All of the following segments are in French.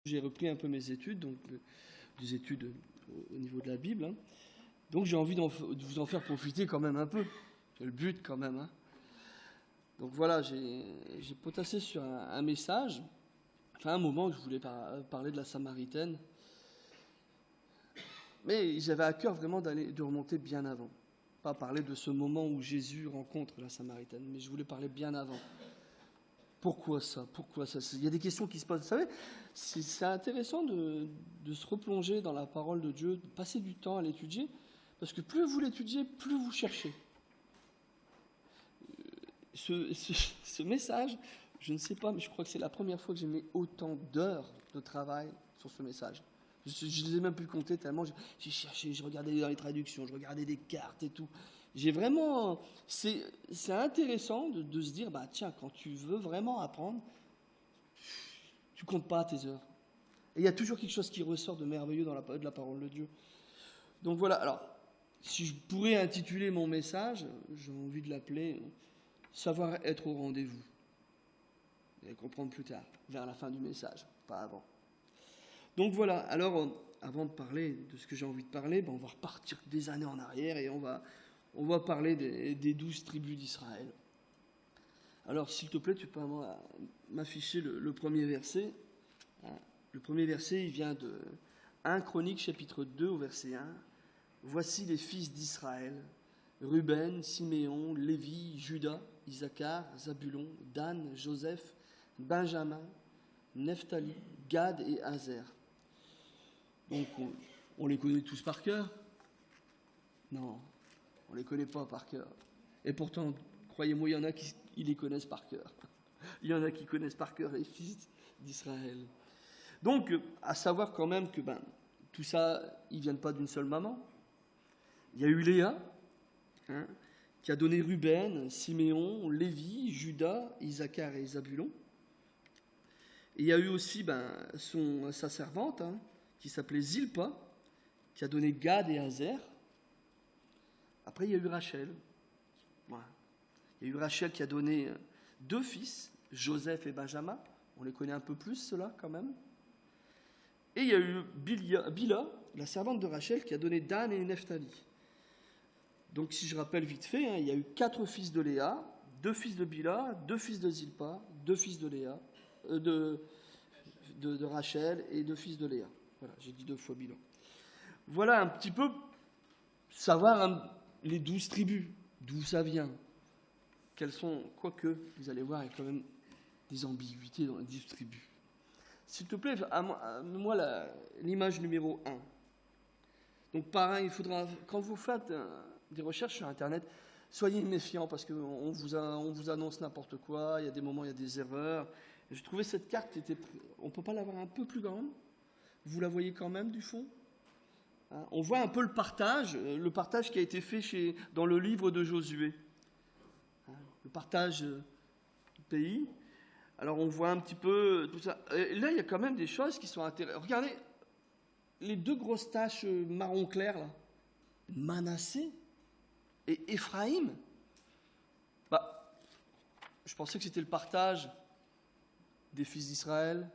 J'ai repris un peu mes études, donc des études au niveau de la Bible. Hein. Donc j'ai envie de vous en faire profiter quand même un peu. C'est le but quand même. Hein. Donc voilà, j'ai potassé sur un message. Enfin, un moment où je voulais parler de la Samaritaine. Mais j'avais à cœur vraiment de remonter bien avant. Pas parler de ce moment où Jésus rencontre la Samaritaine, mais je voulais parler bien avant. Pourquoi ça? Pourquoi ça? Il y a des questions qui se posent. Vous savez, c'est intéressant de se replonger dans la parole de Dieu, de passer du temps à l'étudier, parce que plus vous l'étudiez, plus vous cherchez. Ce message, je ne sais pas, mais je crois que c'est la première fois que j'ai mis autant d'heures de travail sur ce message. Je ne les ai même plus compter tellement j'ai cherché, je regardais dans les traductions, je regardais des cartes et tout. J'ai vraiment... C'est intéressant de se dire, bah tiens, quand tu veux vraiment apprendre, tu comptes pas tes heures. Et il y a toujours quelque chose qui ressort de merveilleux dans de la parole de Dieu. Donc voilà, alors, si je pourrais intituler mon message, j'ai envie de l'appeler « Savoir être au rendez-vous ». Vous allez comprendre plus tard, vers la fin du message, pas avant. Donc voilà, alors, avant de parler de ce que j'ai envie de parler, on va repartir des années en arrière et on va parler des 12 tribus d'Israël. Alors, s'il te plaît, tu peux m'afficher le premier verset. Le premier verset, il vient de 1 Chroniques, chapitre 2, au verset 1. « Voici les fils d'Israël, Ruben, Siméon, Lévi, Juda, Isaacar, Zabulon, Dan, Joseph, Benjamin, Nephtali, Gad et Azer. » Donc, on les connaît tous par cœur? Non, on ne les connaît pas par cœur. Et pourtant, croyez-moi, il y en a qui les connaissent par cœur. Il y en a qui connaissent par cœur les fils d'Israël. Donc, à savoir quand même que tout ça, ils ne viennent pas d'une seule maman. Il y a eu Léa, qui a donné Ruben, Siméon, Lévi, Juda, Isaacar et Zabulon. Et il y a eu aussi sa servante, qui s'appelait Zilpa, qui a donné Gad et Azer. Après, il y a eu Rachel. Voilà. Il y a eu Rachel qui a donné 2 fils, Joseph et Benjamin. On les connaît un peu plus, ceux-là, quand même. Et il y a eu Bila, la servante de Rachel, qui a donné Dan et Nephtali. Donc, si je rappelle vite fait, il y a eu 4 fils de Léa, 2 fils de Bila, 2 fils de Zilpa, 2 fils de Léa, de Rachel et 2 fils de Léa. Voilà, j'ai dit 2 fois Bila. Voilà un petit peu savoir les 12 tribus, d'où ça vient. Quelles sont, quoique, vous allez voir, il y a quand même des ambiguïtés dans les 12 tribus. S'il te plaît, moi l'image numéro 1. Donc pareil, il faudra, quand vous faites des recherches sur Internet, soyez méfiants parce qu'on vous annonce n'importe quoi, il y a des moments, il y a des erreurs. J'ai trouvé cette carte, on ne peut pas l'avoir un peu plus grande? Vous la voyez quand même du fond? On voit un peu le partage qui a été fait dans le livre de Josué. Le partage du pays. Alors on voit un petit peu tout ça. Et là, il y a quand même des choses qui sont intéressantes. Regardez, les 2 grosses taches marron clair, là. Manassé et Éphraïm. Je pensais que c'était le partage des fils d'Israël.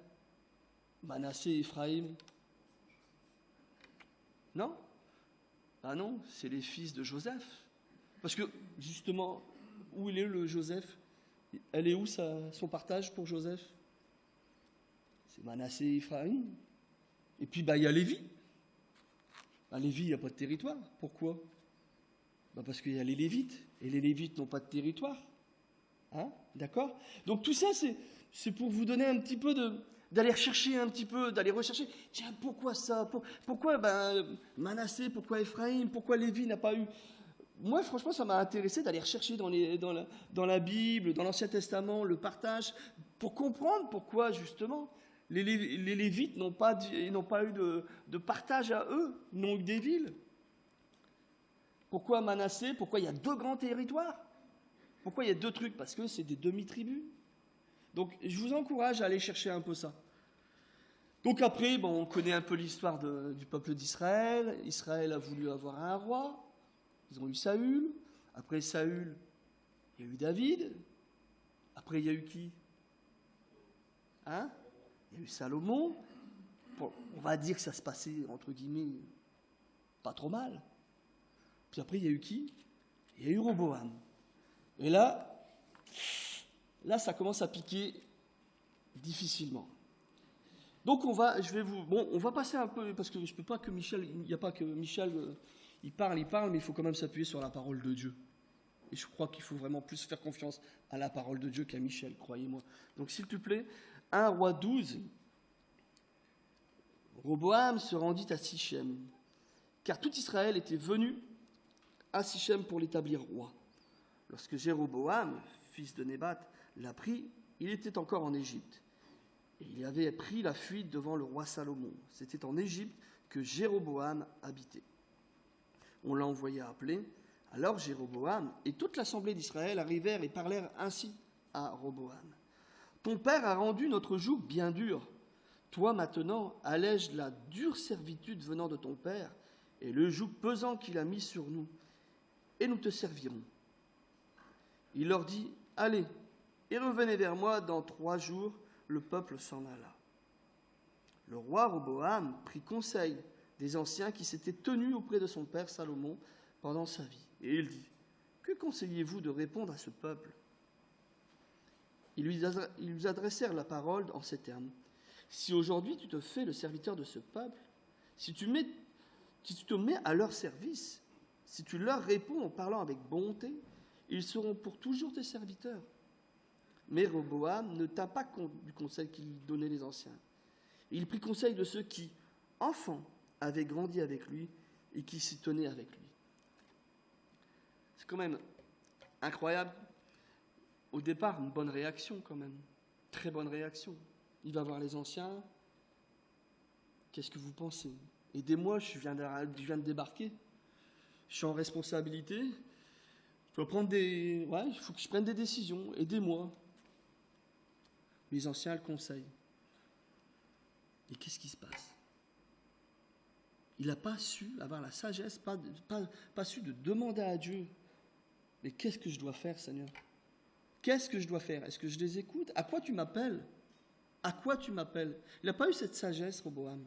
Manassé et Éphraïm. Non? Non, c'est les fils de Joseph. Parce que, justement, où il est le Joseph? Elle est où son partage pour Joseph? C'est Manassé et Éphraïm. Et puis, il y a Lévi. Lévi, il n'y a pas de territoire. Pourquoi? Parce qu'il y a les Lévites. Et les Lévites n'ont pas de territoire. D'accord? Donc, tout ça, c'est pour vous donner un petit peu d'aller rechercher un petit peu, d'aller rechercher. Tiens, pourquoi ça? Pourquoi Manassé? Pourquoi Éphraïm? Pourquoi Lévi n'a pas eu... Moi, franchement, ça m'a intéressé d'aller rechercher dans la Bible, dans l'Ancien Testament, le partage, pour comprendre pourquoi, justement, les Lévites n'ont pas eu de partage à eux, n'ont eu des villes. Pourquoi Manassé? Pourquoi il y a 2 grands territoires? Pourquoi il y a 2 trucs? Parce que c'est des demi-tribus. Donc, je vous encourage à aller chercher un peu ça. Donc après, on connaît un peu l'histoire du peuple d'Israël. Israël a voulu avoir un roi. Ils ont eu Saül. Après Saül, il y a eu David. Après, il y a eu qui? Il y a eu Salomon. bon, on va dire que ça se passait, entre guillemets, pas trop mal. Puis après, il y a eu qui? Il y a eu Roboam. Et là, ça commence à piquer difficilement. Donc on va passer un peu, parce que je peux pas que Michel, il n'y a pas que Michel, il parle, mais il faut quand même s'appuyer sur la parole de Dieu. Et je crois qu'il faut vraiment plus faire confiance à la parole de Dieu qu'à Michel, croyez-moi. Donc s'il te plaît, 1 Roi 12, Roboam se rendit à Sichem, car tout Israël était venu à Sichem pour l'établir roi. Lorsque Jéroboam, fils de Nébat, l'apprit, il était encore en Égypte. Et il avait pris la fuite devant le roi Salomon. C'était en Égypte que Jéroboam habitait. On l'a envoyé appeler. Alors Jéroboam et toute l'assemblée d'Israël arrivèrent et parlèrent ainsi à Roboam. « Ton père a rendu notre joug bien dur. Toi maintenant, allège la dure servitude venant de ton père et le joug pesant qu'il a mis sur nous, et nous te servirons. » Il leur dit, « Allez, et revenez vers moi dans 3 jours. » Le peuple s'en alla. Le roi Roboam prit conseil des anciens qui s'étaient tenus auprès de son père Salomon pendant sa vie. Et il dit, « Que conseillez-vous de répondre à ce peuple ?» Ils lui adressèrent la parole en ces termes. « Si aujourd'hui tu te fais le serviteur de ce peuple, si tu te mets à leur service, si tu leur réponds en parlant avec bonté, ils seront pour toujours tes serviteurs. » Mais Roboam ne tint pas compte du conseil qu'il donnait les anciens. Il prit conseil de ceux qui, enfants, avaient grandi avec lui et qui s'y tenaient avec lui. C'est quand même incroyable. Au départ, une bonne réaction quand même. Très bonne réaction. Il va voir les anciens. Qu'est-ce que vous pensez? Aidez-moi, je viens de débarquer. Je suis en responsabilité. Il faut que je prenne des décisions. Aidez-moi. Les anciens le conseillent. Et qu'est-ce qui se passe? Il n'a pas su avoir la sagesse, pas su de demander à Dieu. Mais qu'est-ce que je dois faire, Seigneur? Qu'est-ce que je dois faire? Est-ce que je les écoute? À quoi tu m'appelles? À quoi tu m'appelles? Il n'a pas eu cette sagesse, Roboam.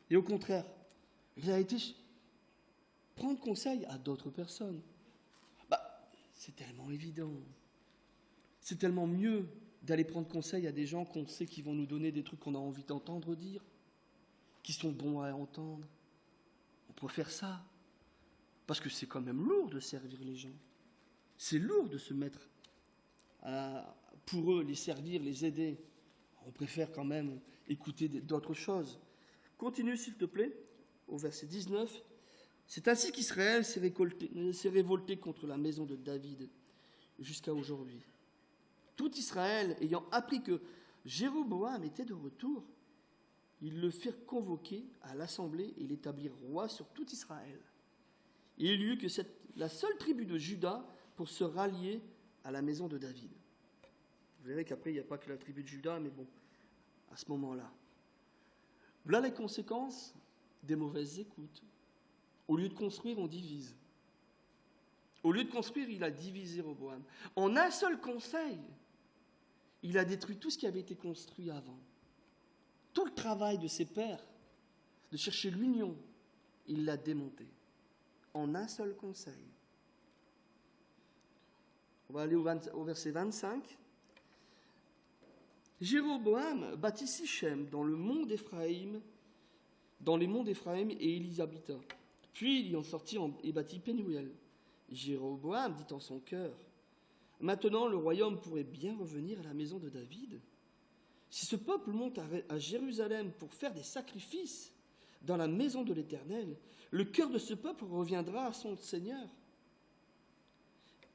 Et au contraire, il a été prendre conseil à d'autres personnes. C'est tellement évident. C'est tellement mieux d'aller prendre conseil à des gens qu'on sait qui vont nous donner des trucs qu'on a envie d'entendre dire, qui sont bons à entendre. On peut faire ça. Parce que c'est quand même lourd de servir les gens. C'est lourd de se mettre pour eux, les servir, les aider. On préfère quand même écouter d'autres choses. Continue, s'il te plaît, au verset 19. « C'est ainsi qu'Israël s'est révolté contre la maison de David jusqu'à aujourd'hui. Tout Israël ayant appris que Jéroboam était de retour, ils le firent convoquer à l'assemblée et l'établir roi sur tout Israël. Et il y eut que la seule tribu de Juda pour se rallier à la maison de David. » Vous verrez qu'après, il n'y a pas que la tribu de Juda, mais bon, à ce moment-là. Voilà les conséquences des mauvaises écoutes. Au lieu de construire, on divise. Au lieu de construire, il a divisé Roboam. En un seul conseil, il a détruit tout ce qui avait été construit avant. Tout le travail de ses pères, de chercher l'union, il l'a démonté. En un seul conseil. On va aller au verset 25. Jéroboam bâtit Sichem dans les monts d'Éphraïm, et il y habita. Puis il y en sortit et bâtit Pénuel. Jéroboam dit en son cœur, « Maintenant le royaume pourrait bien revenir à la maison de David. Si ce peuple monte à Jérusalem pour faire des sacrifices dans la maison de l'Éternel, le cœur de ce peuple reviendra à son Seigneur.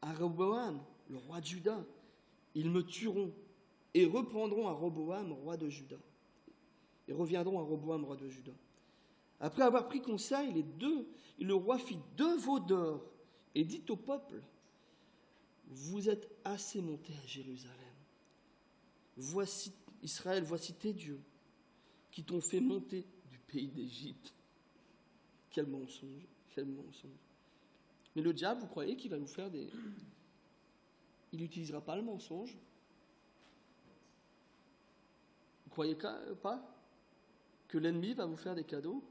À Roboam, le roi de Juda, ils me tueront et reprendront à Roboam, roi de Juda. Et reviendront à Roboam, roi de Juda. » Après avoir pris conseil, le roi fit 2 veaux d'or et dit au peuple, « Vous êtes assez montés à Jérusalem. Voici, Israël, voici tes dieux qui t'ont fait monter du pays d'Égypte. » Quel mensonge, quel mensonge. Mais le diable, vous croyez qu'il va nous faire des... Il n'utilisera pas le mensonge? Vous croyez pas? que l'ennemi va vous faire des cadeaux,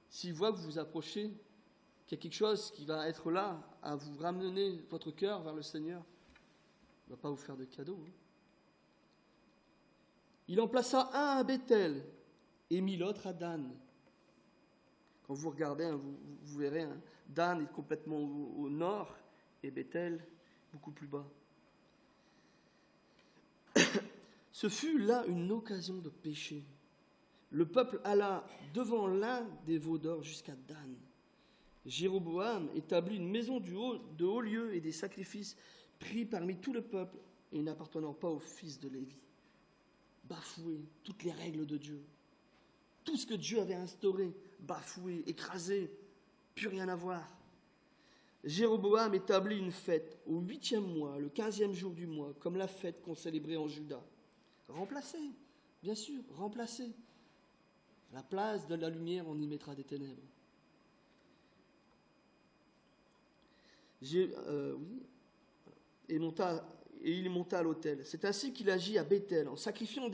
s'il voit que vous vous approchez, qu'il y a quelque chose qui va être là à vous ramener votre cœur vers le Seigneur, il ne va pas vous faire de cadeaux. Il en plaça un à Bethel et mit l'autre à Dan. Quand vous regardez, hein, vous verrez, hein, Dan est complètement au nord et Bethel beaucoup plus bas. Ce fut là une occasion de pécher. Le peuple alla devant l'un des veaux d'or jusqu'à Dan. Jéroboam établit une maison de haut lieu et des sacrifices pris parmi tout le peuple et n'appartenant pas aux fils de Lévi. Bafoué toutes les règles de Dieu. Tout ce que Dieu avait instauré, bafoué, écrasé, plus rien à voir. Jéroboam établit une fête au 8e mois, le 15e jour du mois, comme la fête qu'on célébrait en Juda. Remplacé, bien sûr, remplacé. À la place de la lumière, on y mettra des ténèbres. Et il monta à l'autel. C'est ainsi qu'il agit à Bethel. En sacrifiant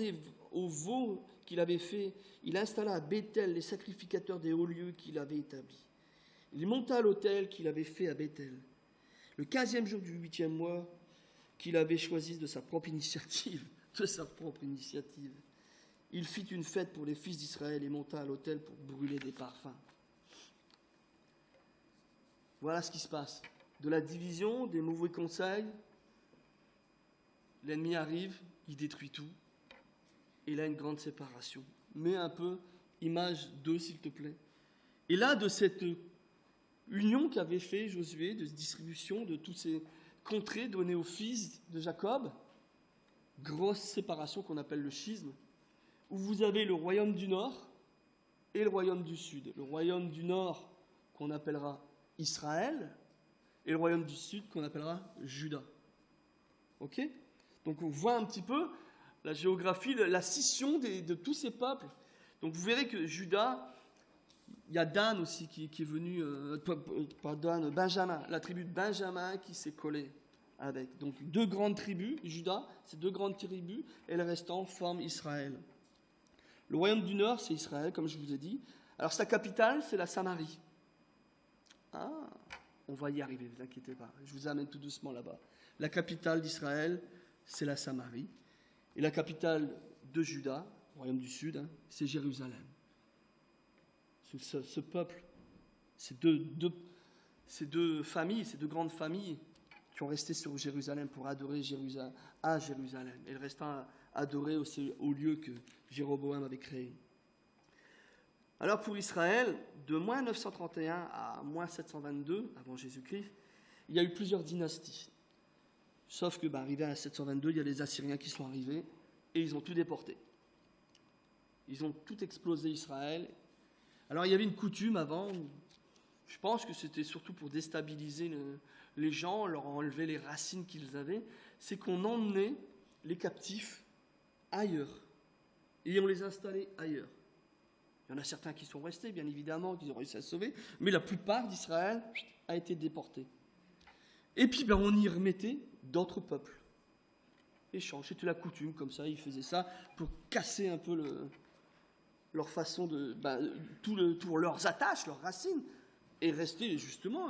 aux veaux qu'il avait fait, il installa à Bethel les sacrificateurs des hauts lieux qu'il avait établis. Il monta à l'autel qu'il avait fait à Bethel. Le 15e jour du 8e mois, qu'il avait choisi de sa propre initiative, il fit une fête pour les fils d'Israël et monta à l'autel pour brûler des parfums. Voilà ce qui se passe. De la division, des mauvais conseils, l'ennemi arrive, il détruit tout, et là une grande séparation. Mets un peu image 2, s'il te plaît. Et là, de cette union qu'avait fait Josué, de distribution de toutes ces contrées données aux fils de Jacob, grosse séparation qu'on appelle le schisme, où vous avez le royaume du nord et le royaume du sud. Le royaume du nord qu'on appellera Israël et le royaume du sud qu'on appellera Juda. Ok ? Donc on voit un petit peu la géographie, la scission de tous ces peuples. Donc vous verrez que Juda, il y a Dan aussi qui est venu, pas Dan, Benjamin, la tribu de Benjamin qui s'est collée avec. Donc 2 grandes tribus, Juda, ces 2 grandes tribus, et le restant forment Israël. Le royaume du nord, c'est Israël, comme je vous ai dit. Alors sa capitale, c'est la Samarie. Ah, on va y arriver, ne vous inquiétez pas. Je vous amène tout doucement là-bas. La capitale d'Israël, c'est la Samarie. Et la capitale de Juda, royaume du sud, hein, c'est Jérusalem. Ce peuple, ces deux familles, ces 2 grandes familles qui ont resté sur Jérusalem pour adorer à Jérusalem. Et le restant à adorer au lieu que Jéroboam avait créé. Alors pour Israël, de moins 931 à moins 722 avant Jésus-Christ, il y a eu plusieurs dynasties. Sauf que, arrivé à 722, il y a les Assyriens qui sont arrivés et ils ont tout déporté. Ils ont tout explosé Israël. Alors il y avait une coutume avant, je pense que c'était surtout pour déstabiliser les gens, leur enlever les racines qu'ils avaient, c'est qu'on emmenait les captifs ailleurs et on les installait ailleurs. Il y en a certains qui sont restés, bien évidemment, qui ont réussi à se sauver, mais la plupart d'Israël a été déportée. Et puis on y remettait d'autres peuples. Échange, c'était la coutume, comme ça, ils faisaient ça pour casser un peu leur façon de... tous leurs attaches, leurs racines, et rester justement,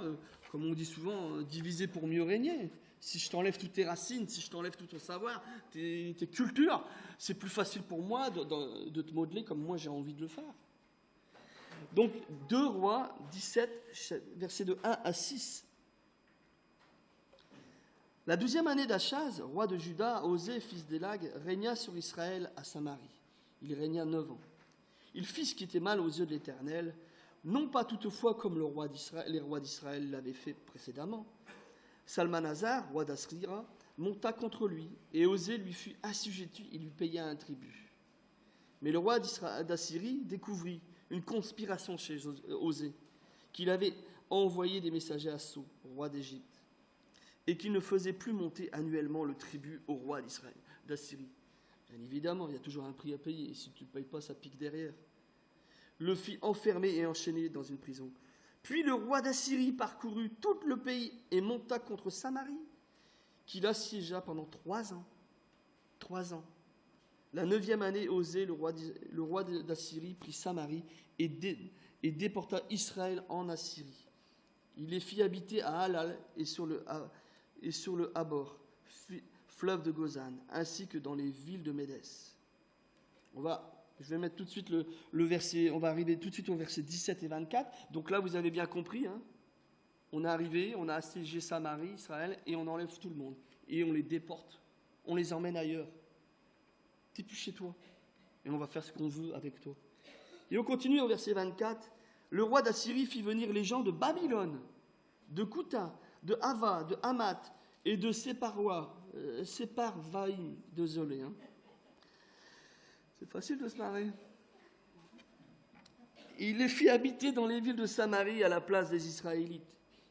comme on dit souvent, diviser pour mieux régner. Si je t'enlève toutes tes racines, si je t'enlève tout ton savoir, tes cultures, c'est plus facile pour moi de te modeler comme moi j'ai envie de le faire. Donc, 2 Rois 17, versets de 1 à 6. La 12e année d'Achaz, roi de Juda, Osée, fils d'Élag, régna sur Israël à Samarie. Il régna 9 ans. Il fit ce qui était mal aux yeux de l'Éternel, non pas toutefois comme les rois d'Israël l'avaient fait précédemment. Salmanasar, roi d'Assyrie, monta contre lui, et Osée lui fut assujetti et lui paya un tribut. Mais le roi d'Assyrie découvrit une conspiration chez Osée, qu'il avait envoyé des messagers à So, roi d'Égypte, et qu'il ne faisait plus monter annuellement le tribut au roi d'Assyrie. Bien évidemment, il y a toujours un prix à payer, et si tu ne payes pas, ça pique derrière. Le fit enfermer et enchaîner dans une prison. Puis le roi d'Assyrie parcourut tout le pays et monta contre Samarie, qu'il assiégea pendant 3 ans. 3 ans. La 9e année, Osée, le roi d'Assyrie, prit Samarie et déporta Israël en Assyrie. Il les fit habiter à Halal et sur le Habor, fleuve de Gozan, ainsi que dans les villes de Médès. Je vais mettre tout de suite le verset, on va arriver tout de suite au verset 17 et 24. Donc là, vous avez bien compris, hein, on est arrivé, on a assiégé Samarie, Israël, et on enlève tout le monde. Et on les déporte, on les emmène ailleurs. T'es plus chez toi. Et on va faire ce qu'on veut avec toi. Et on continue au verset 24. Le roi d'Assyrie fit venir les gens de Babylone, de Kouta, de Hava, de Hamath et de Séparvaïm. Désolé. Hein. C'est facile de se marrer. Il les fit habiter dans les villes de Samarie à la place des Israélites.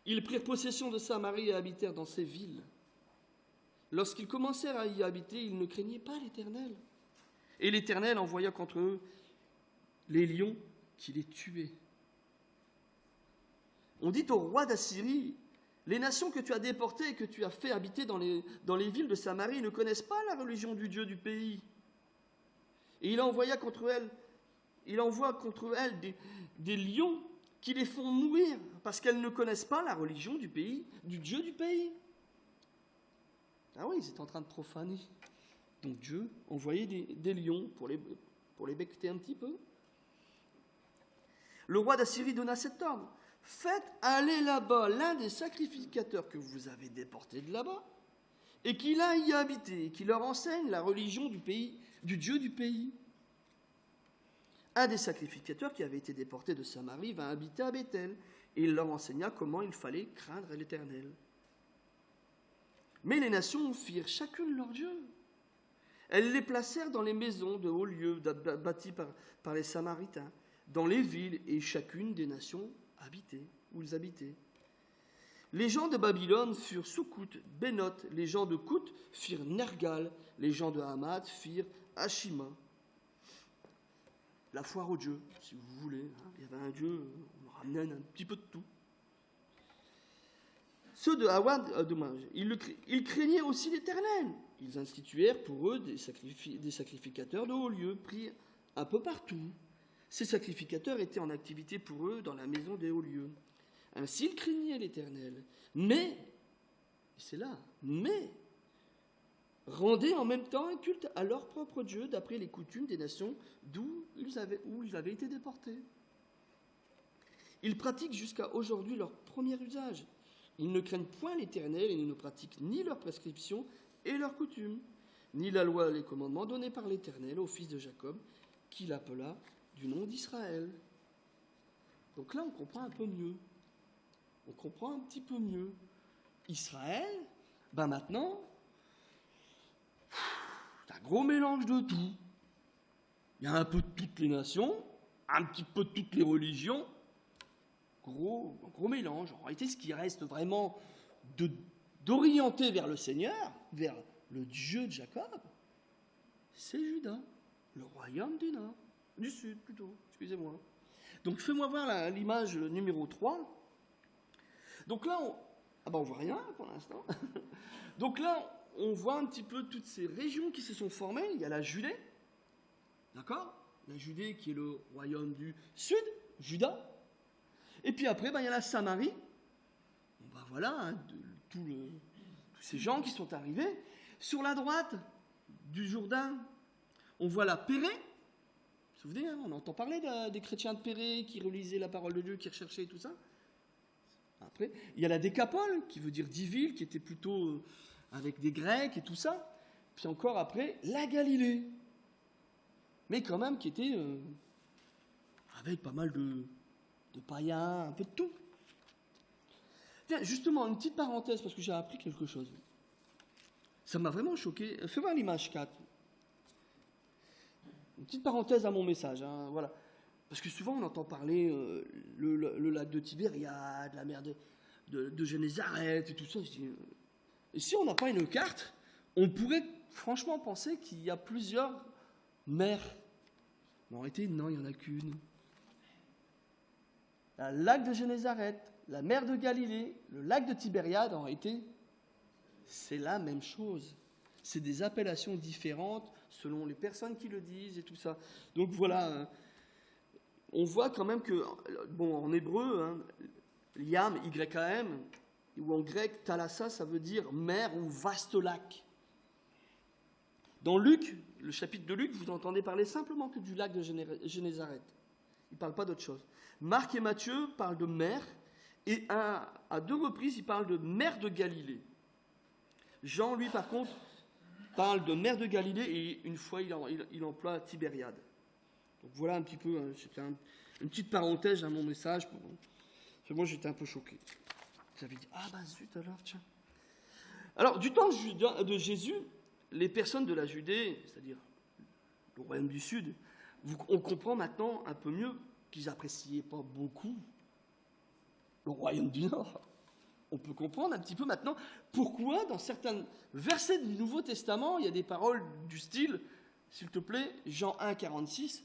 Ils prirent possession de Samarie et habitèrent dans ces villes. Lorsqu'ils commencèrent à y habiter, ils ne craignaient pas l'Éternel. Et l'Éternel envoya contre eux les lions qui les tuaient. On dit au roi d'Assyrie, les nations que tu as déportées et que tu as fait habiter dans les villes de Samarie ne connaissent pas la religion du Dieu du pays. Et il envoie contre elles des lions qui les font mourir parce qu'elles ne connaissent pas la religion du pays, du Dieu du pays. Ah oui, ils étaient en train de profaner. Donc Dieu envoyait des lions pour les becqueter un petit peu. Le roi d'Assyrie donna cet ordre. Faites aller là-bas l'un des sacrificateurs que vous avez déportés de là-bas, et qu'il aille y habiter, et qu'il leur enseigne la religion du pays, du Dieu du pays. Un des sacrificateurs qui avait été déporté de Samarie vint habiter à Béthel, et il leur enseigna comment il fallait craindre l'Éternel. Mais les nations firent chacune leur Dieu. Elles les placèrent dans les maisons de hauts lieux bâtis par les Samaritains, dans les villes et chacune des nations où ils habitaient. Les gens de Babylone furent Soukout, Bénoth, les gens de Kout firent Nergal, les gens de Hamath firent Ashima. La foire aux dieux, si vous voulez. Hein. Il y avait un dieu, on ramenait un petit peu de tout. Ceux de Hawad, ils craignaient aussi l'Éternel. Ils instituèrent pour eux des sacrificateurs de haut lieu, pris un peu partout. Ces sacrificateurs étaient en activité pour eux dans la maison des hauts lieux. Ainsi, ils craignaient l'Éternel. Mais rendaient en même temps un culte à leur propre Dieu, d'après les coutumes des nations où ils avaient été déportés. Ils pratiquent jusqu'à aujourd'hui leur premier usage. Ils ne craignent point l'Éternel et ne pratiquent ni leurs prescriptions et leurs coutumes, ni la loi et les commandements donnés par l'Éternel au fils de Jacob, qu'il appela du nom d'Israël. Donc là, on comprend un peu mieux. On comprend un petit peu mieux. Israël, maintenant, c'est un gros mélange de tout. Il y a un peu de toutes les nations, un petit peu de toutes les religions. Gros mélange. En réalité, ce qui reste vraiment d'orienter vers le Seigneur, vers le Dieu de Jacob, c'est Juda, le royaume du Nord, du Sud plutôt, excusez-moi. Donc fais-moi voir l'image numéro 3. Donc là, on voit rien pour l'instant. Donc là, on voit un petit peu toutes ces régions qui se sont formées. Il y a la Judée, d'accord ? La Judée qui est le royaume du Sud, Juda. Et puis après, il y a la Samarie. Voilà, hein, tous ces gens qui sont arrivés. Sur la droite du Jourdain, on voit la Pérée. Vous vous souvenez, hein, on entend parler des chrétiens de Pérée qui relisaient la parole de Dieu, qui recherchaient tout ça. Après, il y a la Décapole, qui veut dire 10 villes, qui était plutôt avec des Grecs et tout ça. Puis encore après, la Galilée. Mais quand même qui était avec pas mal de païens, un peu de tout. Tiens, justement, une petite parenthèse, parce que j'ai appris quelque chose. Ça m'a vraiment choqué. Fais voir l'image 4. Une petite parenthèse à mon message. Hein, voilà. Parce que souvent, on entend parler le lac de Tibériade, la mer de Génézareth et tout ça. Je dis, et si on n'a pas une carte, on pourrait franchement penser qu'il y a plusieurs mers. Mais en réalité, non, il n'y en a qu'une. Le lac de Génézareth, la mer de Galilée, le lac de Tibériade, en réalité, c'est la même chose. C'est des appellations différentes selon les personnes qui le disent et tout ça. Donc voilà, on voit quand même que, bon, en hébreu, hein, Yam, Y-A-M, ou en grec, Thalassa, ça veut dire mer ou vaste lac. Dans Luc, le chapitre de Luc, vous entendez parler simplement que du lac de Génézareth. Il ne parle pas d'autre chose. Marc et Matthieu parlent de mer, et à 2 reprises, il parle de mer de Galilée. Jean, lui, par contre, parle de mer de Galilée, et une fois, il emploie Tibériade. Donc voilà un petit peu, hein, c'était une petite parenthèse à mon message. Moi, j'étais un peu choqué. J'avais dit, ah ben zut alors, tiens. Alors, du temps de Jésus, les personnes de la Judée, c'est-à-dire le royaume du Sud, on comprend maintenant un peu mieux qu'ils n'appréciaient pas beaucoup le royaume du Nord. On peut comprendre un petit peu maintenant pourquoi dans certains versets du Nouveau Testament, il y a des paroles du style, s'il te plaît, Jean 1, 46,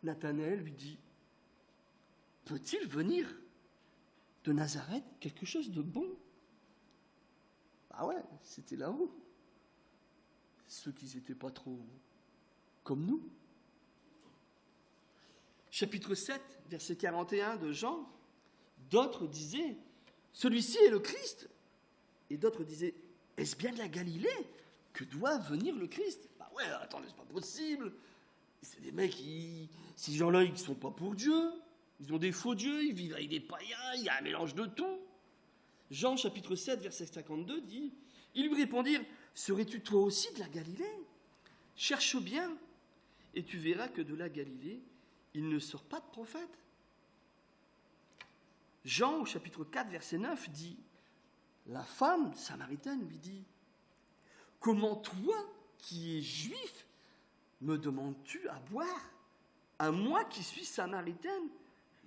Nathanaël lui dit, peut-il venir de Nazareth quelque chose de bon? Ah ouais, c'était là-haut. Ceux qui n'étaient pas trop comme nous. Chapitre 7, verset 41 de Jean, d'autres disaient, celui-ci est le Christ. Et d'autres disaient, est-ce bien de la Galilée que doit venir le Christ? Bah ouais, attendez, c'est pas possible. C'est des mecs, ces gens-là, ils ne sont pas pour Dieu. Ils ont des faux dieux, ils vivent avec des païens, il y a un mélange de tout. Jean, chapitre 7, verset 52, dit, ils lui répondirent, serais-tu toi aussi de la Galilée? Cherche bien, et tu verras que de la Galilée, il ne sort pas de prophète. Jean, au chapitre 4, verset 9, dit, la femme samaritaine lui dit, comment toi, qui es juif, me demandes-tu à boire? À moi qui suis samaritaine?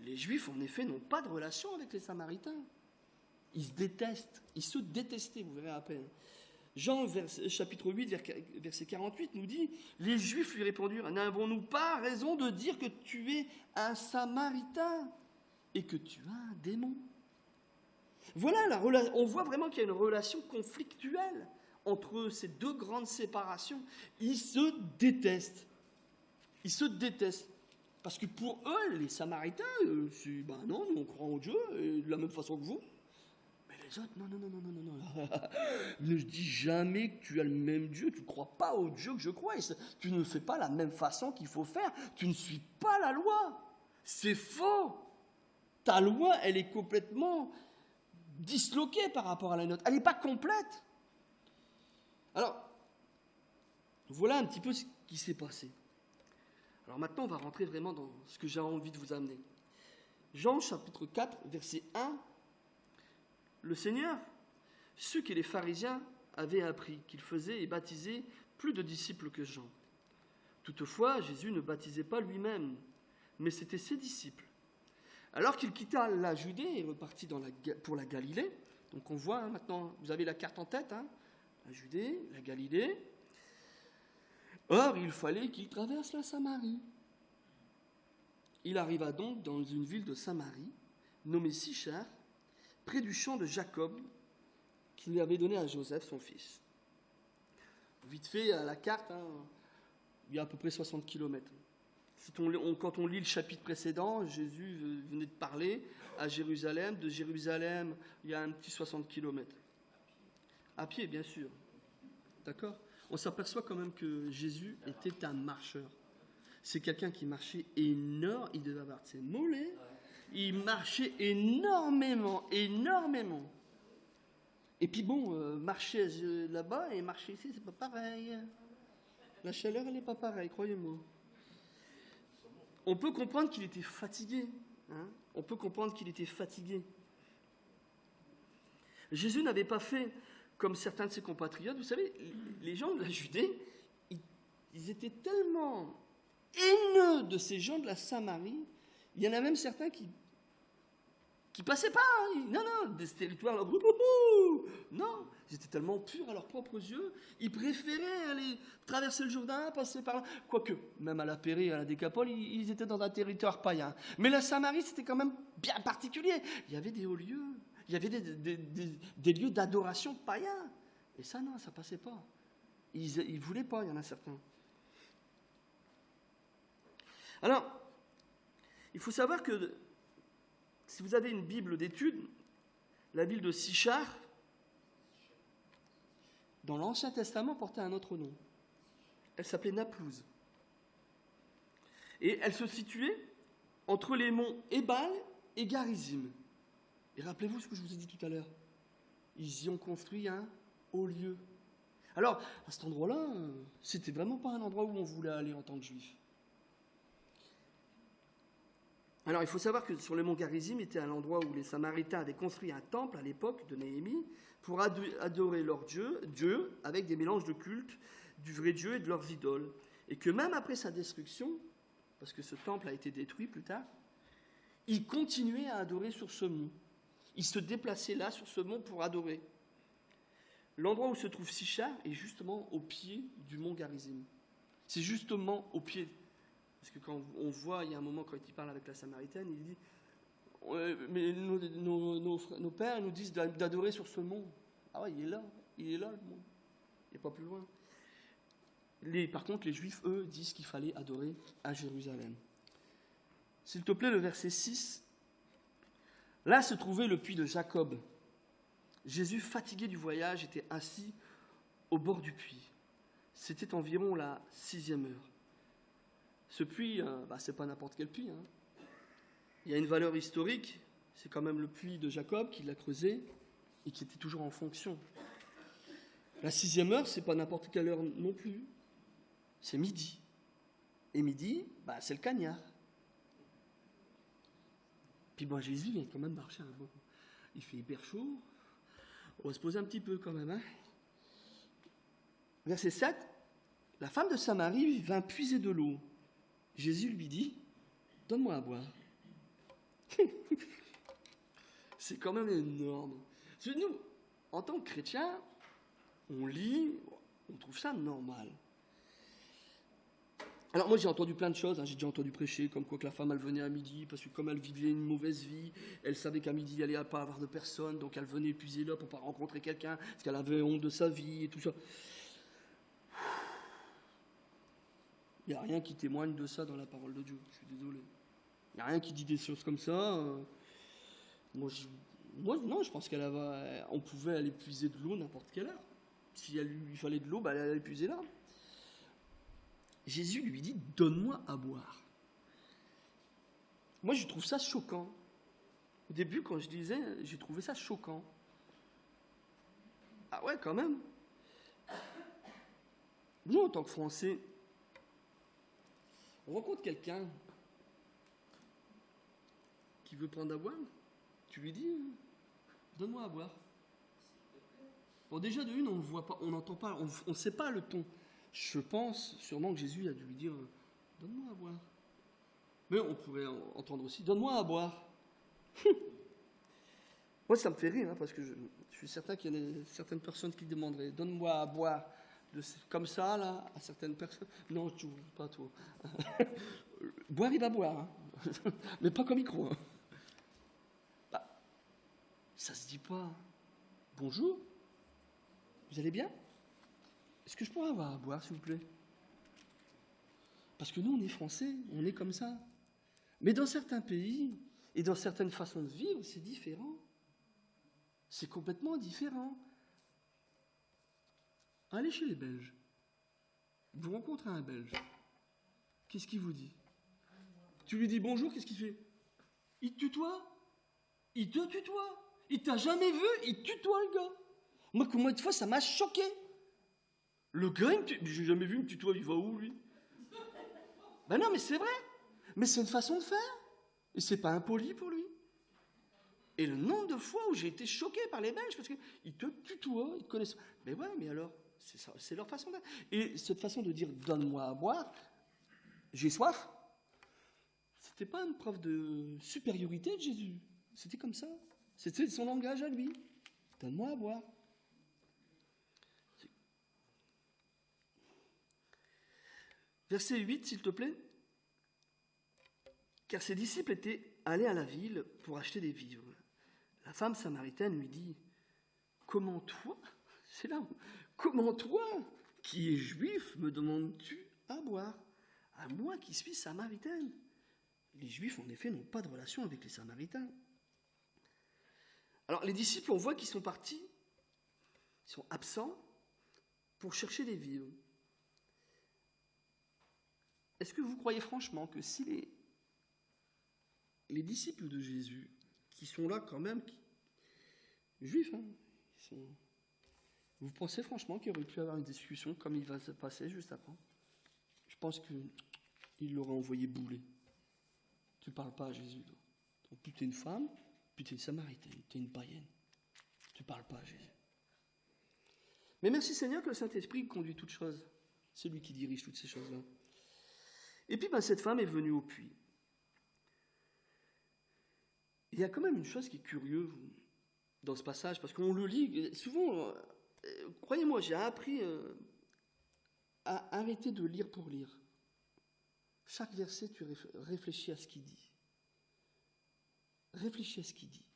Les Juifs, en effet, n'ont pas de relation avec les Samaritains. Ils se détestent. Ils se détestaient, vous verrez à peine. Jean, chapitre 8, verset 48, nous dit, les Juifs lui répondirent, n'avons-nous pas raison de dire que tu es un Samaritain et que tu as un démon? Voilà, on voit vraiment qu'il y a une relation conflictuelle entre ces deux grandes séparations. Ils se détestent. Ils se détestent. Parce que pour eux, les Samaritains, ben non, nous on croit en Dieu, de la même façon que vous. Mais les autres, non. Ne dis jamais que tu as le même Dieu, tu ne crois pas au Dieu que je crois. Tu ne fais pas la même façon qu'il faut faire. Tu ne suis pas la loi. C'est faux. Ta loi, elle est complètement disloquée par rapport à la nôtre. Elle n'est pas complète. Alors, voilà un petit peu ce qui s'est passé. Alors maintenant, on va rentrer vraiment dans ce que j'ai envie de vous amener. Jean, chapitre 4, verset 1. Le Seigneur, ce que les pharisiens avaient appris, qu'il faisait et baptisait plus de disciples que Jean. Toutefois, Jésus ne baptisait pas lui-même, mais c'était ses disciples. Alors qu'il quitta la Judée et repartit pour la Galilée, donc on voit maintenant, vous avez la carte en tête, hein, la Judée, la Galilée. Or, il fallait qu'il traverse la Samarie. Il arriva donc dans une ville de Samarie, nommée Sychar, près du champ de Jacob, qu'il lui avait donné à Joseph, son fils. Vite fait, à la carte, hein, il y a à peu près 60 kilomètres. Quand on lit le chapitre précédent, Jésus venait de parler à Jérusalem. De Jérusalem, il y a un petit 60 kilomètres. À pied, bien sûr. D'accord ? On s'aperçoit quand même que Jésus était un marcheur. C'est quelqu'un qui marchait énormément. Il devait avoir ses mollets. Il marchait énormément. Et puis bon, marcher là-bas et marcher ici, c'est pas pareil. La chaleur, elle n'est pas pareille, croyez-moi. On peut comprendre qu'il était fatigué. Hein. On peut comprendre qu'il était fatigué. Jésus n'avait pas fait comme certains de ses compatriotes. Vous savez, les gens de la Judée, ils étaient tellement haineux de ces gens de la Samarie. Il y en a même certains qui passaient pas. Hein. Non, des territoires là. Non, ils étaient tellement purs à leurs propres yeux. Ils préféraient aller traverser le Jourdain, passer par là. Quoique, même à la Pérée, à la Décapole, ils étaient dans un territoire païen. Mais la Samarie, c'était quand même bien particulier. Il y avait des hauts lieux. Il y avait des lieux d'adoration païens. Et ça, non, ça passait pas. Ils voulaient pas, il y en a certains. Alors, il faut savoir que si vous avez une Bible d'études, la ville de Sichar, dans l'Ancien Testament, portait un autre nom. Elle s'appelait Naplouse. Et elle se situait entre les monts Ébal et Garizim. Et rappelez-vous ce que je vous ai dit tout à l'heure. Ils y ont construit un haut lieu. Alors, à cet endroit-là, c'était vraiment pas un endroit où on voulait aller en tant que juif. Alors, il faut savoir que sur le mont Garizim était un endroit où les Samaritains avaient construit un temple à l'époque de Néhémie pour adorer leur Dieu avec des mélanges de cultes du vrai Dieu et de leurs idoles. Et que même après sa destruction, parce que ce temple a été détruit plus tard, ils continuaient à adorer sur ce mont. Ils se déplaçaient là, sur ce mont, pour adorer. L'endroit où se trouve Sichar est justement au pied du mont Garizim. C'est justement au pied. Parce que quand on voit, il y a un moment, quand il parle avec la Samaritaine, il dit mais nos pères nous disent d'adorer sur ce mont. Ah ouais, il est là le mont. Il n'est pas plus loin. Par contre, les Juifs, eux, disent qu'il fallait adorer à Jérusalem. S'il te plaît, le verset 6. Là se trouvait le puits de Jacob. Jésus, fatigué du voyage, était assis au bord du puits. C'était environ la 6e heure. Ce puits, c'est pas n'importe quel puits. Il y a une valeur historique. C'est quand même le puits de Jacob qui l'a creusé et qui était toujours en fonction. La 6e heure, c'est pas n'importe quelle heure non plus. C'est midi. Et midi, c'est le cagnard. Puis Jésus vient quand même marcher un peu. Il fait hyper chaud. On va se poser un petit peu quand même. Verset 7. La femme de Samarie vint puiser de l'eau. Jésus lui dit, donne-moi à boire. C'est quand même énorme. Nous, en tant que chrétiens, on lit, on trouve ça normal. Alors moi j'ai entendu plein de choses, j'ai déjà entendu prêcher comme quoi que la femme elle venait à midi parce que comme elle vivait une mauvaise vie, elle savait qu'à midi elle allait pas avoir de personne, donc elle venait puiser là pour pas rencontrer quelqu'un parce qu'elle avait honte de sa vie et tout ça. Il n'y a rien qui témoigne de ça dans la parole de Dieu, je suis désolé. Il n'y a rien qui dit des choses comme ça. Moi non, je pense on pouvait aller puiser de l'eau n'importe quelle heure. Si lui fallait de l'eau, elle allait puiser là. Jésus lui dit, donne-moi à boire. Moi, je trouve ça choquant. Au début, quand je disais, j'ai trouvé ça choquant. Ah ouais, quand même. Nous, en tant que Français, on rencontre quelqu'un qui veut prendre à boire. Tu lui dis, donne-moi à boire. Bon, déjà, de une, on ne voit pas, on n'entend pas, on ne sait pas le ton. Je pense sûrement que Jésus a dû lui dire « Donne-moi à boire ». Mais on pourrait entendre aussi « Donne-moi à boire ». Moi, ça me fait rire, parce que je suis certain qu'il y a certaines personnes qui demanderaient « Donne-moi à boire ». Comme ça, là, à certaines personnes. Non, pas toi. Boire, il va boire. Mais pas comme il croit. Ça se dit pas. Bonjour. Vous allez bien ? Est-ce que je pourrais avoir à boire, s'il vous plaît ? Parce que nous, on est Français, on est comme ça. Mais dans certains pays et dans certaines façons de vivre, c'est différent. C'est complètement différent. Allez chez les Belges. Vous rencontrez un Belge. Qu'est-ce qu'il vous dit ? Tu lui dis bonjour, qu'est-ce qu'il fait ? Il te tutoie ? Il te tutoie ? Il t'a jamais vu, il tutoie le gars. Moi, combien de fois, ça m'a choqué. Le gars, j'ai jamais vu me tutoie, il va où, lui ? Ben non, mais c'est vrai. Mais c'est une façon de faire. Et c'est pas impoli pour lui. Et le nombre de fois où j'ai été choqué par les Belges, parce qu'ils te tutoient, ils te connaissent. Mais ouais, mais alors, c'est ça, c'est leur façon de faire. Et cette façon de dire, donne-moi à boire, j'ai soif, c'était pas une preuve de supériorité de Jésus. C'était comme ça. C'était son langage à lui. Donne-moi à boire. Verset 8, s'il te plaît. Car ses disciples étaient allés à la ville pour acheter des vivres. La femme samaritaine lui dit, comment toi, C'est là. Comment toi, qui es juif, me demandes-tu à boire? À moi qui suis samaritaine. Les Juifs, en effet, n'ont pas de relation avec les Samaritains. Alors, les disciples, on voit qu'ils sont partis, ils sont absents pour chercher des vivres. Est-ce que vous croyez franchement que si les disciples de Jésus, qui sont là quand même, Juifs, vous pensez franchement qu'il aurait pu avoir une discussion comme il va se passer juste après? Je pense qu'il l'aurait envoyé bouler. Tu ne parles pas à Jésus. Donc, plus tu es une femme, plus tu es une samaritaine, tu es une païenne. Tu ne parles pas à Jésus. Mais merci Seigneur que le Saint-Esprit conduit toutes choses. C'est lui qui dirige toutes ces choses-là. Et puis cette femme est venue au puits. Il y a quand même une chose qui est curieuse dans ce passage, parce qu'on le lit souvent. Croyez-moi, j'ai appris à arrêter de lire pour lire. Chaque verset, tu réfléchis à ce qu'il dit. Réfléchis à ce qu'il dit.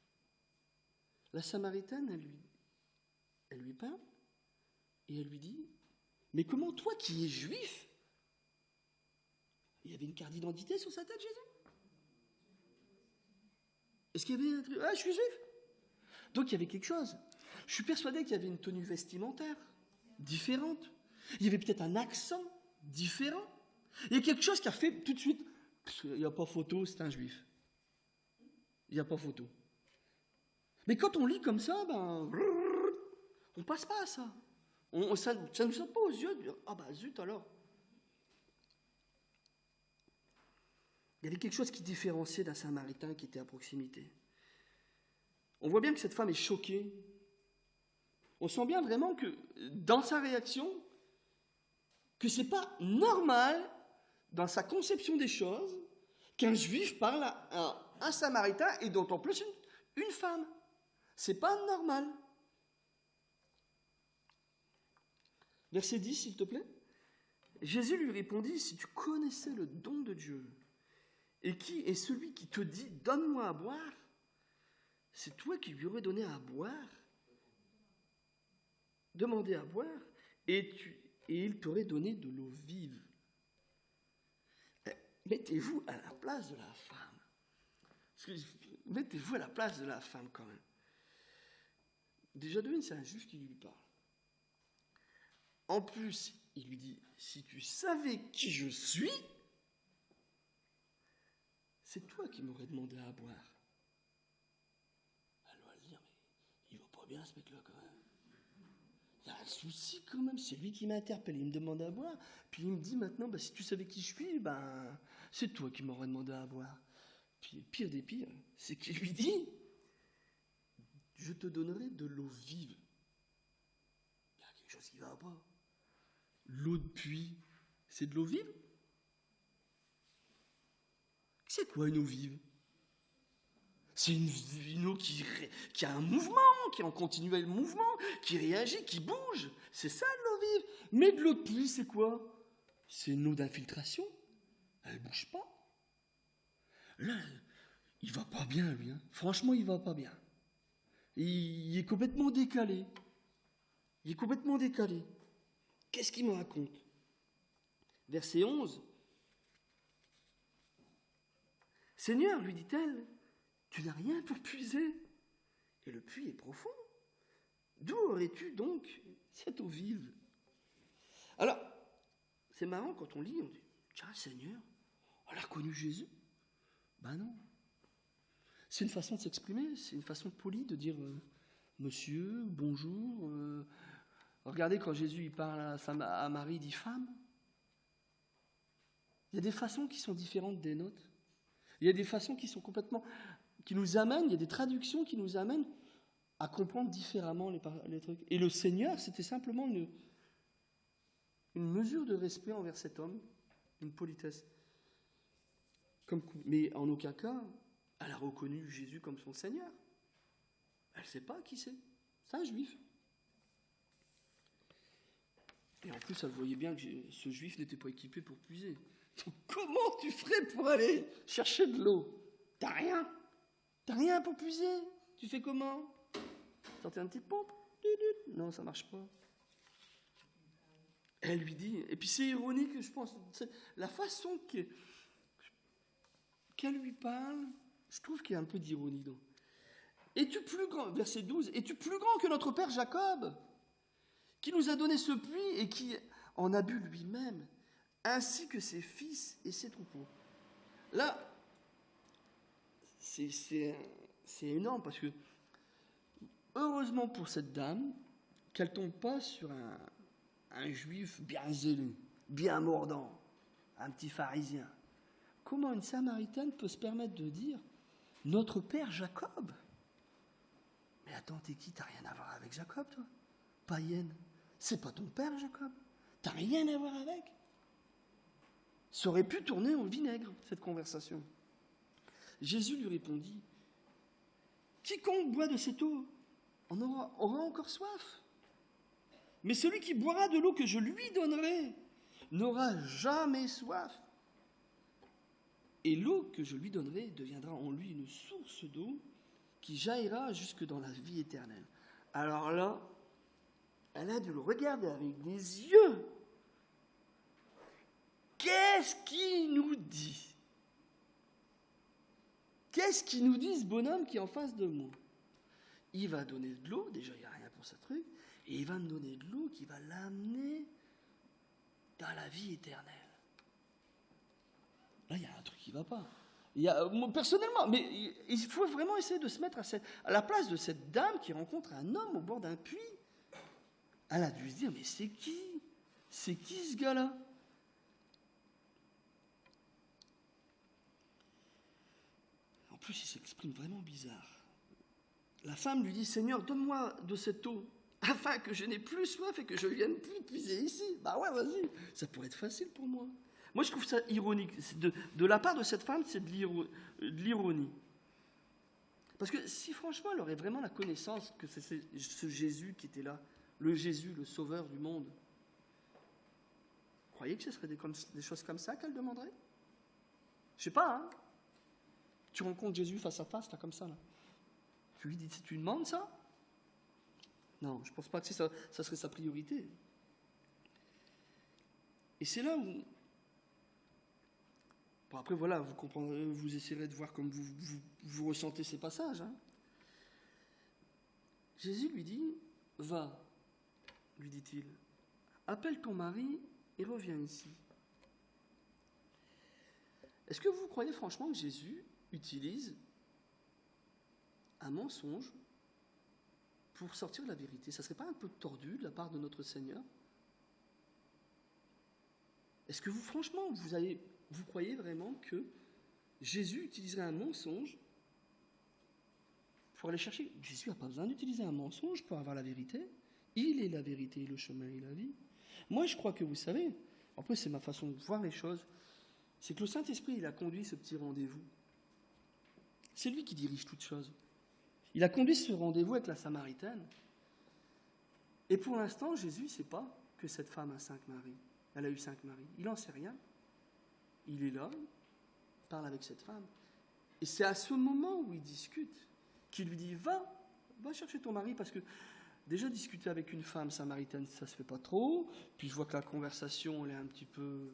La Samaritaine, elle lui parle et elle lui dit, mais comment toi qui es juif, il y avait une carte d'identité sur sa tête, Jésus? Est-ce qu'il y avait un truc? Ah, je suis juif. Donc il y avait quelque chose. Je suis persuadé qu'il y avait une tenue vestimentaire différente. Il y avait peut-être un accent différent. Il y a quelque chose qui a fait tout de suite, il n'y a pas photo, c'est un juif. Il n'y a pas photo. Mais quand on lit comme ça, on passe pas à ça. Ça ne nous saute pas aux yeux de dire, ah zut alors. Il y avait quelque chose qui différenciait d'un Samaritain qui était à proximité. On voit bien que cette femme est choquée. On sent bien vraiment que dans sa réaction, que c'est pas normal dans sa conception des choses qu'un juif parle à un samaritain et dont en plus une femme. C'est pas normal. Verset 10, s'il te plaît. Jésus lui répondit, si tu connaissais le don de Dieu et qui est celui qui te dit, donne-moi à boire, c'est toi qui lui aurais donné à boire, demandé à boire, et il t'aurait donné de l'eau vive. Mettez-vous à la place de la femme. Mettez-vous à la place de la femme quand même. Déjà de une, c'est un juif qui lui parle. En plus, il lui dit, si tu savais qui je suis, c'est toi qui m'aurais demandé à boire. Elle va le dire, mais il va pas bien ce mec-là quand même. Il y a un souci quand même, c'est lui qui m'interpelle, il me demande à boire, puis il me dit maintenant, si tu savais qui je suis, c'est toi qui m'aurais demandé à boire. Puis le pire des pires, c'est qu'il lui dit, je te donnerai de l'eau vive. Il y a quelque chose qui ne va pas. L'eau de puits, c'est de l'eau vive? C'est quoi une eau vive? C'est une eau qui a un mouvement, qui est en continuel mouvement, qui réagit, qui bouge. C'est ça l'eau vive. Mais de l'eau de pluie, c'est quoi? C'est une eau d'infiltration. Elle ne bouge pas. Là, il va pas bien, lui. Franchement, il va pas bien. Il est complètement décalé. Qu'est-ce qu'il me raconte? Verset 11. Seigneur, lui dit-elle, tu n'as rien pour puiser, et le puits est profond. D'où aurais-tu donc cette eau vive? Alors, c'est marrant quand on lit, on dit, tiens, Seigneur, elle a reconnu Jésus? Non. C'est une façon de s'exprimer, c'est une façon polie de dire monsieur, bonjour. Regardez quand Jésus il parle à Marie, il dit femme. Il y a des façons qui sont différentes des nôtres. Il y a des façons qui sont qui nous amènent, il y a des traductions qui nous amènent à comprendre différemment les trucs. Et le Seigneur, c'était simplement une mesure de respect envers cet homme, une politesse. Mais en aucun cas, elle a reconnu Jésus comme son Seigneur. Elle ne sait pas qui c'est. C'est un juif. Et en plus, elle voyait bien que ce juif n'était pas équipé pour puiser. Donc, comment tu ferais pour aller chercher de l'eau? T'as rien pour puiser. Tu fais comment? Sortir une petite pompe? Non, ça marche pas. Elle lui dit, et puis c'est ironique, je pense, la façon qu'elle lui parle, je trouve qu'il y a un peu d'ironie dedans. Es-tu plus grand, verset 12, es-tu plus grand que notre père Jacob, qui nous a donné ce puits et qui en a bu lui-même, ainsi que ses fils et ses troupeaux? Là, c'est énorme, parce que, heureusement pour cette dame, qu'elle ne tombe pas sur un juif bien zélé, bien mordant, un petit pharisien. Comment une samaritaine peut se permettre de dire « notre père Jacob » ? Mais attends, t'es qui? T'as rien à voir avec Jacob, toi? Païenne. C'est pas ton père, Jacob. T'as rien à voir avec. Ça aurait pu tourner au vinaigre, cette conversation. Jésus lui répondit, « Quiconque boit de cette eau aura encore soif. Mais celui qui boira de l'eau que je lui donnerai n'aura jamais soif. Et l'eau que je lui donnerai deviendra en lui une source d'eau qui jaillira jusque dans la vie éternelle. » Alors là, elle a dû le regarder avec des yeux. Qu'est-ce qu'il nous dit? Qu'est-ce qu'il nous dit, ce bonhomme qui est en face de moi? Il va donner de l'eau, déjà il n'y a rien pour ce truc, et il va me donner de l'eau qui va l'amener dans la vie éternelle. Là, il y a un truc qui ne va pas. Moi, personnellement, mais il faut vraiment essayer de se mettre à la place de cette dame qui rencontre un homme au bord d'un puits. Elle a dû se dire, mais c'est qui? C'est qui ce gars-là? En plus, il s'exprime vraiment bizarre. La femme lui dit, « Seigneur, donne-moi de cette eau, afin que je n'ai plus soif et que je ne vienne plus puiser ici. » Bah ouais, vas-y, ça pourrait être facile pour moi. Moi, je trouve ça ironique. De la part de cette femme, c'est de l'ironie. Parce que si franchement, elle aurait vraiment la connaissance que c'est ce Jésus qui était là, le Jésus, le sauveur du monde, vous croyez que ce serait des choses comme ça qu'elle demanderait? Je sais pas, hein. Tu rencontres Jésus face à face, là, comme ça, là. Tu lui dis, tu demandes ça? Non, je ne pense pas que ça serait sa priorité. Et c'est là où... Bon, après, voilà, vous comprendrez, vous essayerez de voir comme vous ressentez ces passages. Hein. Jésus lui dit, « Va, lui dit-il, appelle ton mari et reviens ici. » Est-ce que vous croyez franchement que Jésus utilise un mensonge pour sortir de la vérité? Ça ne serait pas un peu tordu de la part de notre Seigneur? Est-ce que franchement, vous croyez vraiment que Jésus utiliserait un mensonge pour aller chercher? Jésus n'a pas besoin d'utiliser un mensonge pour avoir la vérité. Il est la vérité, le chemin et la vie. Moi, je crois que vous savez, après c'est ma façon de voir les choses, c'est que le Saint-Esprit, il a conduit ce petit rendez-vous. C'est lui qui dirige toutes choses. Il a conduit ce rendez-vous avec la Samaritaine. Et pour l'instant, Jésus ne sait pas que cette femme a 5 maris. Elle a eu 5 maris. Il n'en sait rien. Il est là, il parle avec cette femme. Et c'est à ce moment où il discute qu'il lui dit, va chercher ton mari, parce que déjà discuter avec une femme samaritaine, ça ne se fait pas trop. Puis je vois que la conversation, elle est un petit peu...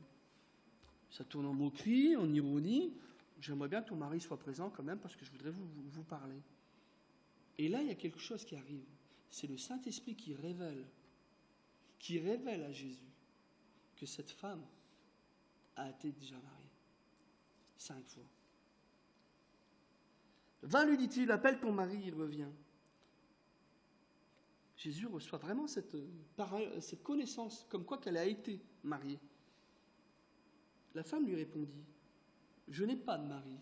Ça tourne en moquerie, en ironie. J'aimerais bien que ton mari soit présent quand même, parce que je voudrais vous parler. Et là, il y a quelque chose qui arrive. C'est le Saint-Esprit qui révèle à Jésus que cette femme a été déjà mariée 5 fois. Va, lui dit-il, appelle ton mari, il revient. Jésus reçoit vraiment cette connaissance, comme quoi qu'elle a été mariée. La femme lui répondit, « Je n'ai pas de mari. »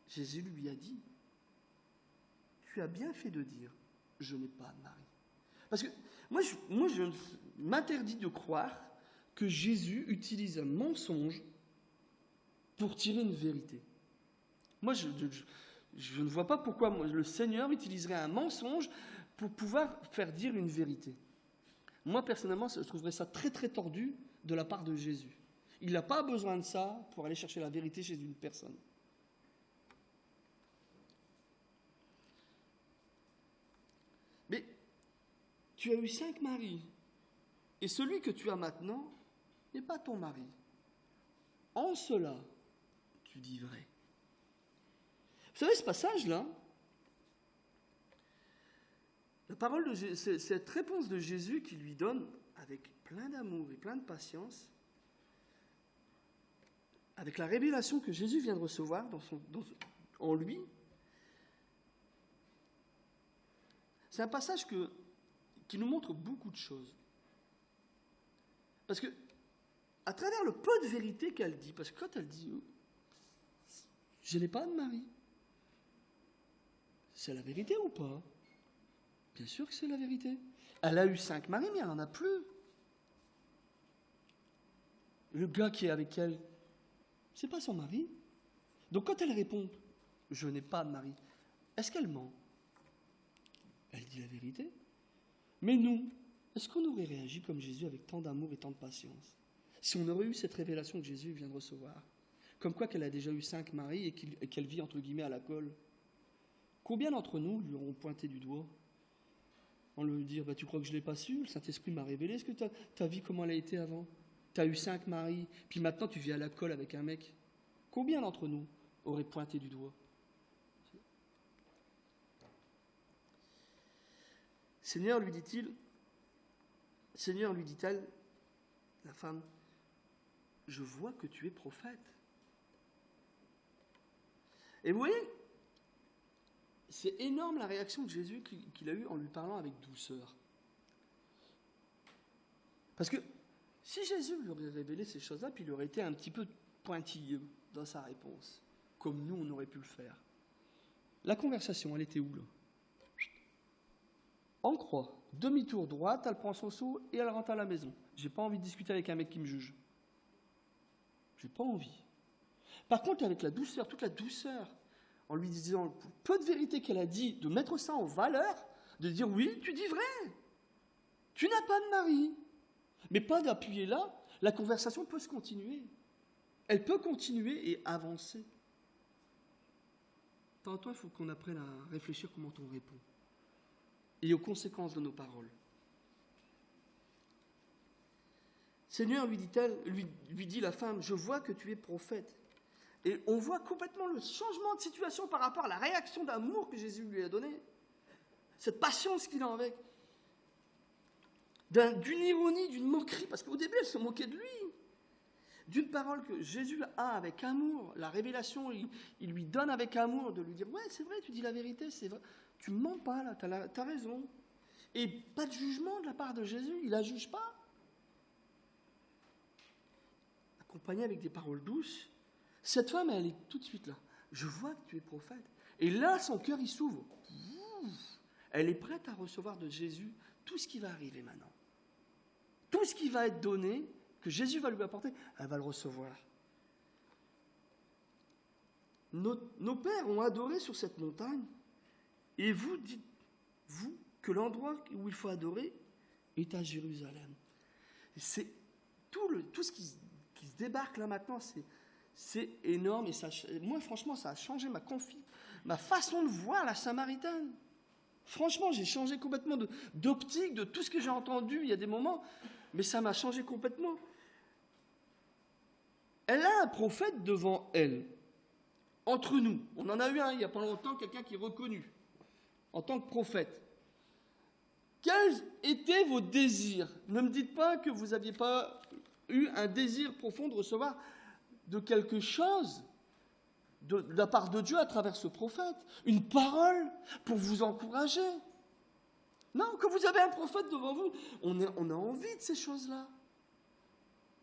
Jésus lui a dit, « Tu as bien fait de dire, je n'ai pas de mari. » Parce que moi, je m'interdis de croire que Jésus utilise un mensonge pour tirer une vérité. Moi, je ne vois pas pourquoi le Seigneur utiliserait un mensonge pour pouvoir faire dire une vérité. Moi, personnellement, je trouverais ça très, très tordu de la part de Jésus. Il n'a pas besoin de ça pour aller chercher la vérité chez une personne. Mais tu as eu 5 maris, et celui que tu as maintenant n'est pas ton mari. En cela, tu dis vrai. Vous savez, ce passage-là, la parole de cette réponse de Jésus qui lui donne, avec plein d'amour et plein de patience, avec la révélation que Jésus vient de recevoir en lui, c'est un passage qui nous montre beaucoup de choses. Parce que, à travers le peu de vérité qu'elle dit, parce que quand elle dit « je n'ai pas de mari », c'est la vérité ou pas? Bien sûr que c'est la vérité. Elle a eu 5 maris, mais elle n'en a plus. Le gars qui est avec elle, c'est pas son mari. Donc quand elle répond « je n'ai pas de mari », est-ce qu'elle ment? Elle dit la vérité. Mais nous, est-ce qu'on aurait réagi comme Jésus avec tant d'amour et tant de patience si on aurait eu cette révélation que Jésus vient de recevoir? Comme quoi qu'elle a déjà eu 5 maris et qu'elle vit entre guillemets à la colle. Combien d'entre nous lui auront pointé du doigt en lui dire tu crois que je ne l'ai pas su? Le Saint-Esprit m'a révélé. Est-ce que ta vie, comment elle a été avant? Tu as eu 5 maris, puis maintenant tu vis à la colle avec un mec. Combien d'entre nous auraient pointé du doigt? Seigneur, lui dit-il, Seigneur, lui dit-elle, la femme, je vois que tu es prophète. Et vous voyez, c'est énorme la réaction de Jésus qu'il a eue en lui parlant avec douceur. Parce que si Jésus lui aurait révélé ces choses-là, puis il aurait été un petit peu pointilleux dans sa réponse, comme nous on aurait pu le faire, la conversation, elle était où là? En croix, demi-tour droite, elle prend son seau et elle rentre à la maison. J'ai pas envie de discuter avec un mec qui me juge. J'ai pas envie. Par contre, avec la douceur, toute la douceur, en lui disant le peu de vérité qu'elle a dit, de mettre ça en valeur, de dire oui, tu dis vrai. Tu n'as pas de mari. Mais pas d'appuyer là, la conversation peut se continuer. Elle peut continuer et avancer. Tantôt, il faut qu'on apprenne à réfléchir comment on répond et aux conséquences de nos paroles. Seigneur, lui dit-elle, lui dit la femme, je vois que tu es prophète. Et on voit complètement le changement de situation par rapport à la réaction d'amour que Jésus lui a donnée. Cette patience qu'il a avec. D'une ironie, d'une moquerie, parce qu'au début, elle se moquait de lui. D'une parole que Jésus a avec amour, la révélation, il lui donne avec amour, de lui dire, ouais, c'est vrai, tu dis la vérité, c'est vrai. Tu ne mens pas, là, t'as raison. Et pas de jugement de la part de Jésus, il ne la juge pas. Accompagné avec des paroles douces, cette femme, elle est tout de suite là. Je vois que tu es prophète. Et là, son cœur, il s'ouvre. Elle est prête à recevoir de Jésus tout ce qui va arriver maintenant. Tout ce qui va être donné, que Jésus va lui apporter, elle va le recevoir. Nos pères ont adoré sur cette montagne. Et vous dites-vous que l'endroit où il faut adorer est à Jérusalem. C'est tout ce qui se débarque là maintenant, c'est énorme. Et moi, franchement, ça a changé ma façon de voir la Samaritaine. Franchement, j'ai changé complètement d'optique, de tout ce que j'ai entendu il y a des moments, mais ça m'a changé complètement. Elle a un prophète devant elle, entre nous. On en a eu un il n'y a pas longtemps, quelqu'un qui est reconnu en tant que prophète. Quels étaient vos désirs? Ne me dites pas que vous n'aviez pas eu un désir profond de recevoir de quelque chose de la part de Dieu à travers ce prophète. Une parole pour vous encourager. Non, quand vous avez un prophète devant vous, on a envie de ces choses-là.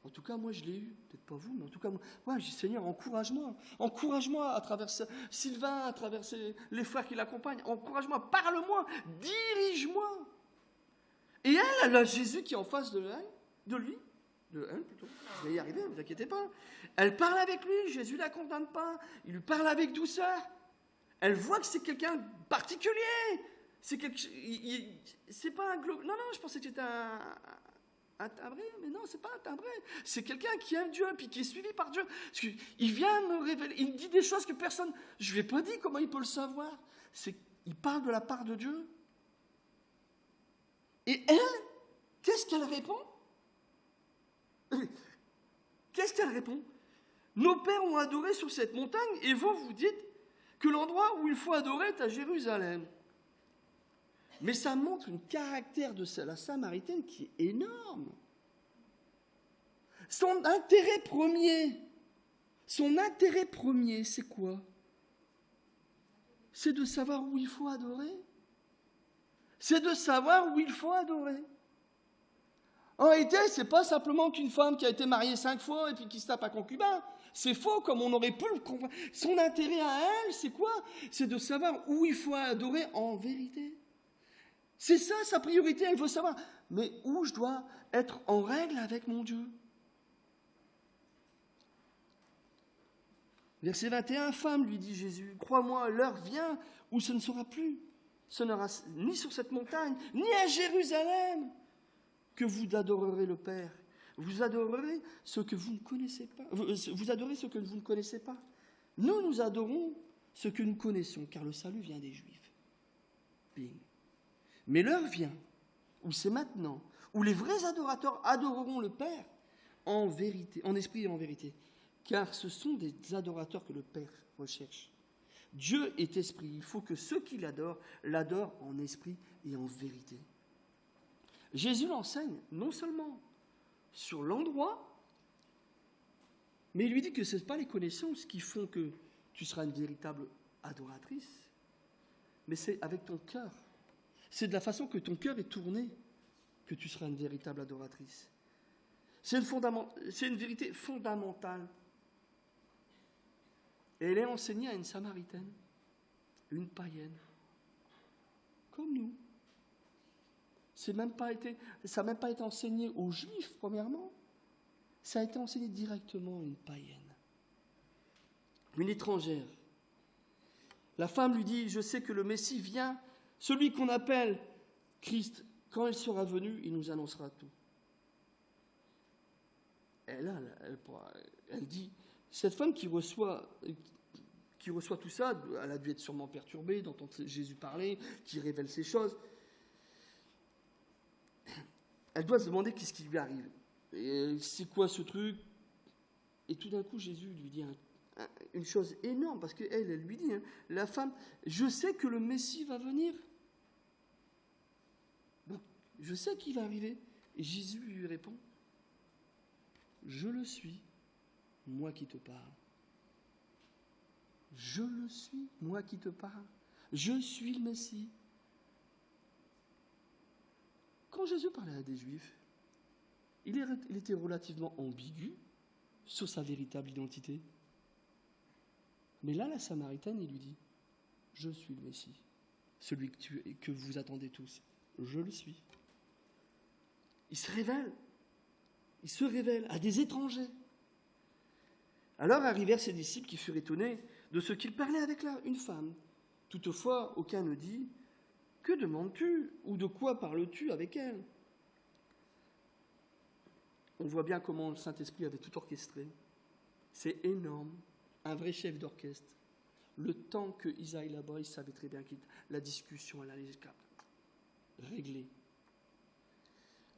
En tout cas, moi, je l'ai eu. Peut-être pas vous, mais en tout cas, moi, je dis, Seigneur, encourage-moi. Encourage-moi à travers Sylvain, à travers les frères qui l'accompagnent. Encourage-moi, parle-moi, dirige-moi. Et elle a Jésus qui est en face de lui. De elle, plutôt. Je vais y arriver, ne vous inquiétez pas. Elle parle avec lui, Jésus ne la condamne pas. Il lui parle avec douceur. Elle voit que c'est quelqu'un de particulier. C'est pas un globe. Non, je pensais que c'était un timbré, mais non, c'est pas un timbré. C'est quelqu'un qui aime Dieu, puis qui est suivi par Dieu. Parce qu'il vient me révéler, il me dit des choses que personne... Je ne lui ai pas dit comment il peut le savoir. Il parle de la part de Dieu. Et elle, qu'est-ce qu'elle répond? Qu'est-ce qu'elle répond? Nos pères ont adoré sur cette montagne, et vous dites que l'endroit où il faut adorer est à Jérusalem. Mais ça montre un caractère de la Samaritaine qui est énorme. Son intérêt premier, c'est quoi? C'est de savoir où il faut adorer. C'est de savoir où il faut adorer. En réalité, ce n'est pas simplement qu'une femme qui a été mariée 5 fois et puis qui se tape un concubin. C'est faux, comme on aurait pu le comprendre. Son intérêt à elle, c'est quoi? C'est de savoir où il faut adorer en vérité. C'est ça sa priorité, elle veut savoir. Mais où je dois être en règle avec mon Dieu? Verset 21, femme, lui dit Jésus, crois-moi, l'heure vient où ce ne sera plus. Ce n'aura ni sur cette montagne, ni à Jérusalem, que vous adorerez le Père. Vous adorerez ce que vous ne connaissez pas. Vous adorez ce que vous ne connaissez pas. Nous adorons ce que nous connaissons, car le salut vient des Juifs. Bing. Mais l'heure vient, où c'est maintenant, où les vrais adorateurs adoreront le Père en vérité, en esprit et en vérité. Car ce sont des adorateurs que le Père recherche. Dieu est esprit. Il faut que ceux qui l'adorent en esprit et en vérité. Jésus l'enseigne non seulement sur l'endroit, mais il lui dit que ce n'est pas les connaissances qui font que tu seras une véritable adoratrice, mais c'est avec ton cœur. C'est de la façon que ton cœur est tourné que tu seras une véritable adoratrice. C'est une vérité fondamentale. Et elle est enseignée à une Samaritaine, une païenne, comme nous. Ça n'a même pas été enseigné aux Juifs, premièrement. Ça a été enseigné directement à une païenne, une étrangère. La femme lui dit, je sais que le Messie vient, celui qu'on appelle Christ. Quand il sera venu, il nous annoncera tout. Elle dit, cette femme qui reçoit tout ça, elle a dû être sûrement perturbée d'entendre Jésus parler, qui révèle ces choses. Elle doit se demander qu'est-ce qui lui arrive. Et c'est quoi ce truc? Et tout d'un coup, Jésus lui dit une chose énorme, parce qu'elle lui dit, la femme, je sais que le Messie va venir. Donc, je sais qu'il va arriver. Et Jésus lui répond, je le suis, moi qui te parle. Je le suis, moi qui te parle. Je suis le Messie. Quand Jésus parlait à des Juifs, il était relativement ambigu sur sa véritable identité. Mais là, la Samaritaine, il lui dit, je suis le Messie, celui que vous attendez tous. Je le suis. Il se révèle à des étrangers. Alors arrivèrent ses disciples qui furent étonnés de ce qu'il parlait avec une femme. Toutefois, aucun ne dit, que demandes-tu ou de quoi parles-tu avec elle? On voit bien comment le Saint-Esprit avait tout orchestré. C'est énorme, un vrai chef d'orchestre. Le temps que Isaïe là-bas, il savait très bien que la discussion, elle allait régler.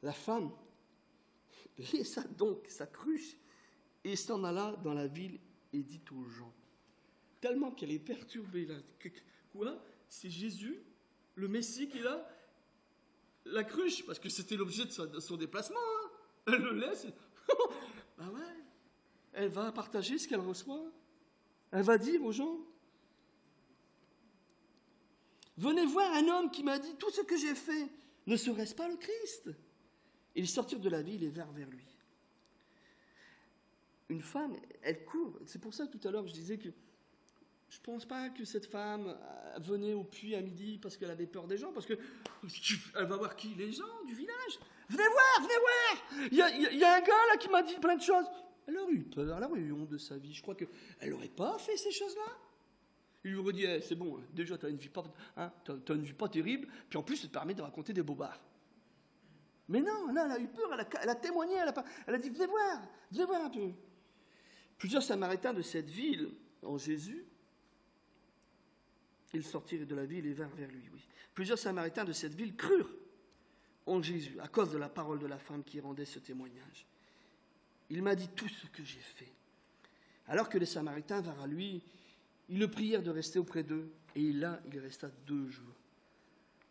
La femme laissa donc sa cruche et s'en alla dans la ville et dit aux gens. Tellement qu'elle est perturbée. Là. Quoi? C'est Jésus, le Messie, qui est là? La cruche, parce que c'était l'objet de son déplacement. Hein. Elle le laisse. Ah ouais. Elle va partager ce qu'elle reçoit. Elle va dire aux gens. Venez voir un homme qui m'a dit tout ce que j'ai fait. Ne serait-ce pas le Christ? Ils sortirent de la ville et vinrent vers lui. Une femme, elle court. C'est pour ça tout à l'heure je disais que je ne pense pas que cette femme venait au puits à midi parce qu'elle avait peur des gens, parce qu'elle va voir qui? Les gens du village. Venez voir. Il y a un gars là qui m'a dit plein de choses. Elle aurait eu peur, elle aurait eu honte de sa vie. Je crois qu'elle n'aurait pas fait ces choses-là. Il lui aurait dit, c'est bon, déjà tu as une vie pas terrible, puis en plus ça te permet de raconter des bobards. Mais non, elle a eu peur, elle a témoigné, elle a dit, venez voir un peu. Plusieurs Samaritains de cette ville, en Jésus, ils sortirent de la ville et vinrent vers lui. Oui. Plusieurs Samaritains de cette ville crurent en Jésus, à cause de la parole de la femme qui rendait ce témoignage. Il m'a dit tout ce que j'ai fait. Alors que les Samaritains vinrent à lui, ils le prièrent de rester auprès d'eux, et là, il resta 2 jours.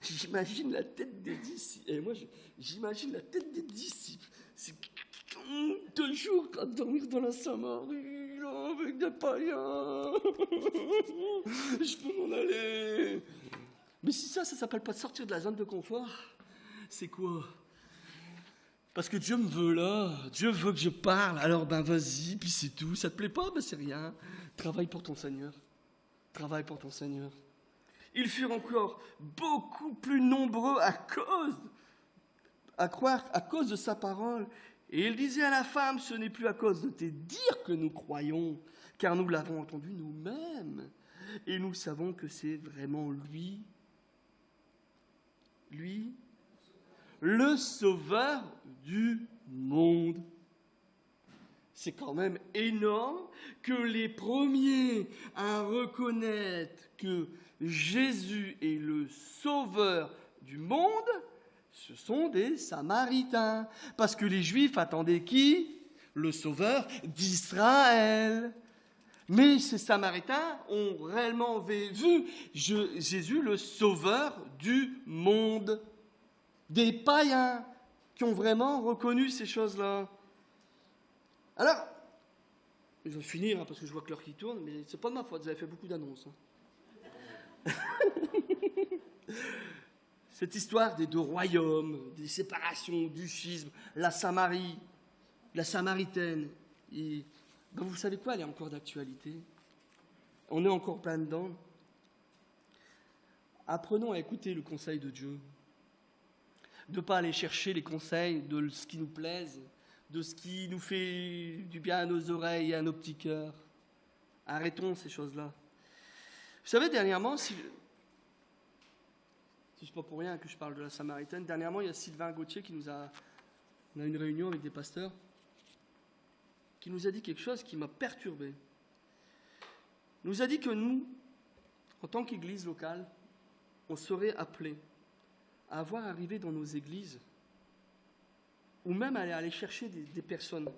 J'imagine la tête des disciples. Et moi, j'imagine la tête des disciples. C'est 2 jours à dormir dans la Samarie, là, avec des païens. Je peux m'en aller. Mais si ça s'appelle pas de sortir de la zone de confort, c'est quoi? Parce que Dieu me veut là, Dieu veut que je parle, alors ben vas-y, puis c'est tout. Ça te plaît pas? Ben c'est rien. Travaille pour ton Seigneur. Travaille pour ton Seigneur. Ils furent encore beaucoup plus nombreux à croire à cause de sa parole. Et il disait à la femme, ce n'est plus à cause de tes dires que nous croyons, car nous l'avons entendu nous-mêmes. Et nous savons que c'est vraiment lui, le Sauveur du monde. C'est quand même énorme que les premiers à reconnaître que Jésus est le Sauveur du monde, ce sont des Samaritains. Parce que les Juifs attendaient qui? Le Sauveur d'Israël. Mais ces Samaritains ont réellement vu Jésus le Sauveur du monde. Des païens qui ont vraiment reconnu ces choses-là. Alors, je vais finir parce que je vois que l'heure qui tourne, mais c'est pas de ma faute, vous avez fait beaucoup d'annonces. Cette histoire des 2 royaumes, des séparations, du schisme, la Samarie, la Samaritaine, et, ben vous savez quoi, elle est encore d'actualité. On est encore plein dedans. Apprenons à écouter le conseil de Dieu. De ne pas aller chercher les conseils de ce qui nous plaise, de ce qui nous fait du bien à nos oreilles et à nos petits cœurs. Arrêtons ces choses-là. Vous savez, dernièrement, si c'est pas pour rien que je parle de la Samaritaine, dernièrement, il y a Sylvain Gauthier on a une réunion avec des pasteurs, qui nous a dit quelque chose qui m'a perturbé. Il nous a dit que nous, en tant qu'église locale, on serait appelés à voir arriver dans nos églises, ou même à aller chercher des personnes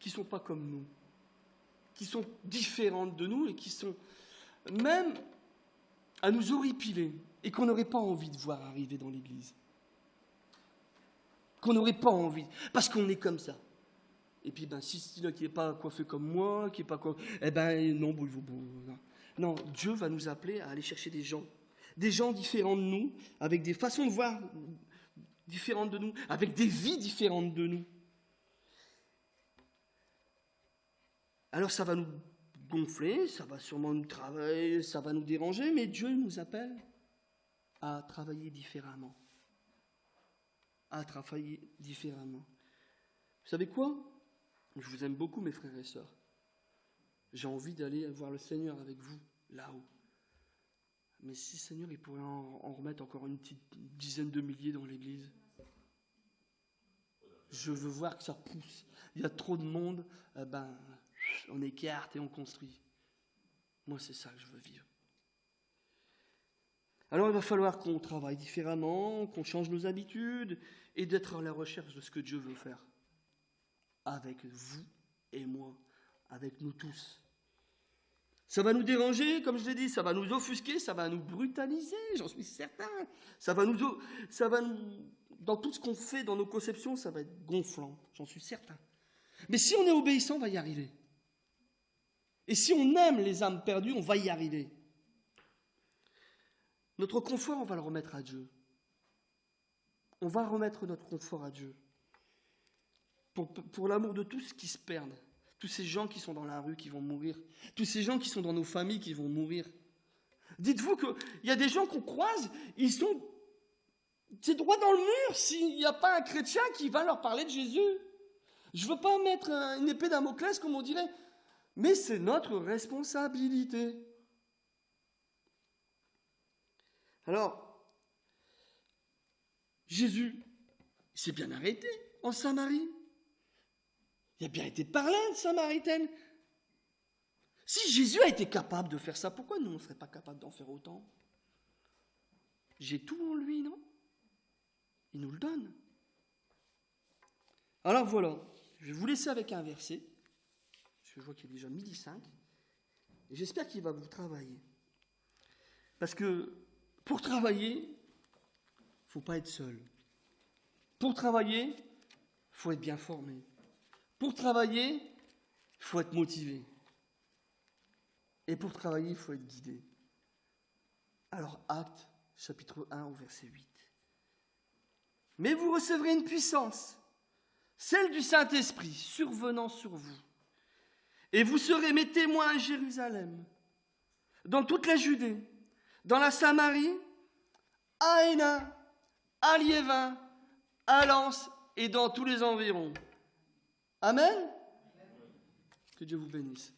qui ne sont pas comme nous, qui sont différentes de nous et qui sont même à nous horripiler et qu'on n'aurait pas envie de voir arriver dans l'église. Qu'on n'aurait pas envie, parce qu'on est comme ça. Et puis, si celui qui n'est pas coiffé comme moi, qui n'est pas coiffé, non, non, Dieu va nous appeler à aller chercher des gens différents de nous, avec des façons de voir différentes de nous, avec des vies différentes de nous. Alors ça va nous gonfler, ça va sûrement nous travailler, ça va nous déranger, mais Dieu nous appelle à travailler différemment. À travailler différemment. Vous savez quoi? Je vous aime beaucoup, mes frères et sœurs. J'ai envie d'aller voir le Seigneur avec vous, là-haut. Mais si, Seigneur, il pourrait en remettre encore une petite dizaine de milliers dans l'église. Je veux voir que ça pousse. Il y a trop de monde, on écarte et on construit. Moi, c'est ça que je veux vivre. Alors, il va falloir qu'on travaille différemment, qu'on change nos habitudes et d'être à la recherche de ce que Dieu veut faire. Avec vous et moi, avec nous tous. Ça va nous déranger, comme je l'ai dit, ça va nous offusquer, ça va nous brutaliser, j'en suis certain. Ça va nous, dans tout ce qu'on fait, dans nos conceptions, ça va être gonflant, j'en suis certain. Mais si on est obéissant, on va y arriver. Et si on aime les âmes perdues, on va y arriver. Notre confort, on va le remettre à Dieu. On va remettre notre confort à Dieu. Pour l'amour de tous qui se perdent. Tous ces gens qui sont dans la rue qui vont mourir. Tous ces gens qui sont dans nos familles qui vont mourir. Dites-vous qu'il y a des gens qu'on croise, c'est droit dans le mur s'il n'y a pas un chrétien qui va leur parler de Jésus. Je ne veux pas mettre une épée Damoclès comme on dirait, mais c'est notre responsabilité. Alors, Jésus, il s'est bien arrêté en Samarie. Il a bien été parlé de Samaritaine. Si Jésus a été capable de faire ça, pourquoi nous, on ne serait pas capable d'en faire autant? J'ai tout en lui, non? Il nous le donne. Alors voilà, je vais vous laisser avec un verset, parce que je vois qu'il est déjà 12h05, et j'espère qu'il va vous travailler. Parce que pour travailler, il ne faut pas être seul. Pour travailler, il faut être bien formé. Pour travailler, il faut être motivé. Et pour travailler, il faut être guidé. Alors, Actes, chapitre 1, au verset 8. Mais vous recevrez une puissance, celle du Saint-Esprit, survenant sur vous. Et vous serez mes témoins à Jérusalem, dans toute la Judée, dans la Samarie, à Hénin, à Liévin, à Lens et dans tous les environs. Amen. Que Dieu vous bénisse.